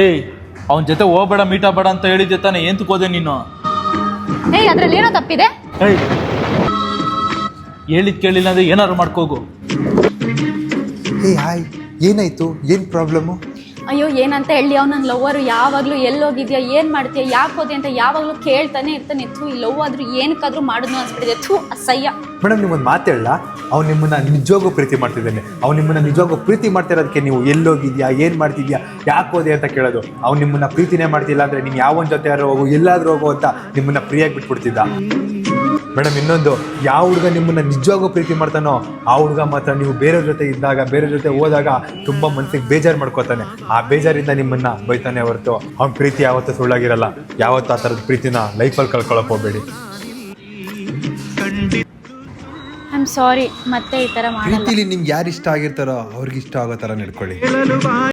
ಏಯ್ ಅವನ ಜೊತೆ ಹೋಗ್ಬೇಡ ಮೀಟ್ ಆಗಬೇಡ ಅಂತ ಹೇಳಿದ್ದೆ ತಾನೆ, ಏನ್ ತಗೋದೆ ನೀನು? ಏಯ್ ಅದ್ರಲ್ಲಿ ಏನೋ ತಪ್ಪಿದೆ? ಏಯ್ ಹೇಳಿದ್ ಕೇಳಿಲ್ಲ ಅಂದ್ರೆ ಏನಾದ್ರು ಮಾಡ್ಕೋಗು. ಏಯ್ ಹಾಯ್, ಏನಾಯ್ತು? ಏನು ಪ್ರಾಬ್ಲಮ್ಮು? ಅಯ್ಯೋ ಏನಂತ ಹೇಳಿ, ಅವ್ನು ನನ್ನ ಲವ್ವರು ಯಾವಾಗಲೂ ಎಲ್ಲೋಗಿದ್ಯಾ, ಏನು ಮಾಡ್ತೀಯಾ, ಯಾಕೆ ಹೋದೆ ಅಂತ ಯಾವಾಗಲೂ ಕೇಳ್ತಾನೆ ಇರ್ತಾನೆ. ಈ ಲವ್ ಆದ್ರೂ ಏನಕ್ಕಾದ್ರೂ ಮಾಡಿದ್ನು ಅನ್ಸ್ಬಿಟ್ಟಿದೆ. ಅಸಹ್ಯ. ಮೇಡಮ್ ನಿಮ್ಮೊಂದು ಮಾತು ಹೇಳ, ಅವ್ನು ನಿಮ್ಮನ್ನ ನಿಜವಾಗೂ ಪ್ರೀತಿ ಮಾಡ್ತಿದ್ದಾನೆ. ಅವ್ನು ನಿಮ್ಮನ್ನ ನಿಜವಾಗೂ ಪ್ರೀತಿ ಮಾಡ್ತಿರೋದಕ್ಕೆ ನೀವು ಎಲ್ಲೋಗಿದ್ಯಾ, ಏನು ಮಾಡ್ತಿದ್ಯಾ, ಯಾಕೆ ಹೋದೆ ಅಂತ ಕೇಳೋದು. ಅವ್ನು ನಿಮ್ಮನ್ನ ಪ್ರೀತಿನೇ ಮಾಡ್ತಿಲ್ಲ ಅಂದರೆ ನೀವು ಯಾವನ ಜೊತೆ ಯಾರು ಹೋಗು, ಎಲ್ಲಾದ್ರೂ ಹೋಗು ಅಂತ ನಿಮ್ಮನ್ನ ಫ್ರೀಯಾಗಿ ಬಿಟ್ಬಿಡ್ತಿದ್ದ. ಮೇಡಮ್ ಇನ್ನೊಂದು, ಯಾವ ಹುಡುಗ ನಿಮ್ಮನ್ನ ನಿಜವಾಗೂ ಪ್ರೀತಿ ಮಾಡ್ತಾನೋ ಆ ಹುಡುಗ ಮಾತ್ರ ನೀವು ಬೇರೆಯವ್ರ ಜೊತೆ ಇದ್ದಾಗ, ಬೇರೆಯವ್ರ ಜೊತೆ ಹೋದಾಗ ತುಂಬ ಮನಸ್ಸಿಗೆ ಬೇಜಾರು ಮಾಡ್ಕೋತಾನೆ. ಆ ಬೇಜಾರಿಂದ ನಿಮ್ಮನ್ನ ಬೈತಾನೆ ಹೊರತು ಅವ್ನ ಪ್ರೀತಿ ಯಾವತ್ತೂ ಸುಳ್ಳಾಗಿರಲ್ಲ. ಯಾವತ್ತೂ ಆ ಥರದ ಪ್ರೀತಿನ ಲೈಫಲ್ಲಿ ಕಳ್ಕೊಳಕ್ಕೆ ಹೋಗಬೇಡಿ. ಐ ಆಮ್ ಸಾರಿ, ಮತ್ತೆ ಈ ಥರ ಮಾಡಲ್ಲ. ಪ್ರೀತಿಲಿ ನಿಮ್ಗೆ ಯಾರು ಇಷ್ಟ ಆಗಿರ್ತಾರೋ ಅವ್ರಿಗೆ ಇಷ್ಟ ಆಗೋ ಥರ ನಡ್ಕೊಳ್ಳಿ.